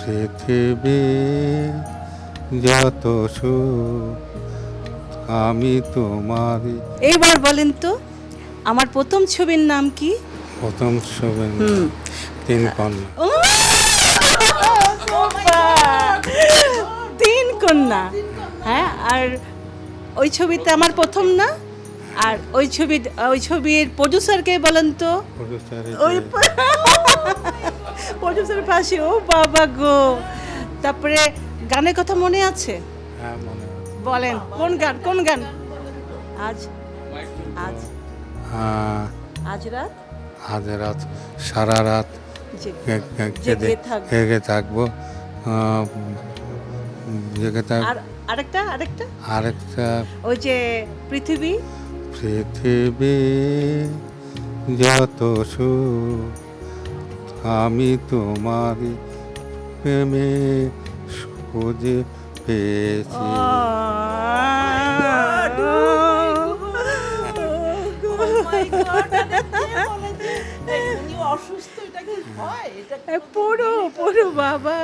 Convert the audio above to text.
পৃথিবী যত সুখ আমি তোমারই। এইবার বলেন তো আমার প্রথম ছবির নাম কি? প্রথম ছবি তিন কন্যা। ও তিন কন্যা। হ্যাঁ, আর ওই ছবিতে আমার প্রথম না? আর ওই ছবির প্রডিউসারকে বলেন তো? ওই প্রডিউসার পাশে। ও বাবা গো। তারপরে গানের কথা মনে আছে? হ্যাঁ মনে আছে। বলেন কোন গান, কোন গান? আজ আজ আজ রাত আজ রাত সারা রাত জেগে থাকবো। জেগে থাকবো। জেগে থাক। আর আরেকটা আরেকটা আরেকটা ওই যে পৃথিবী পৃথিবী যত সুখ আমি তোমারই প্রেমে খুঁজে পেয়েছি। পড়ো পড়ো বাবা।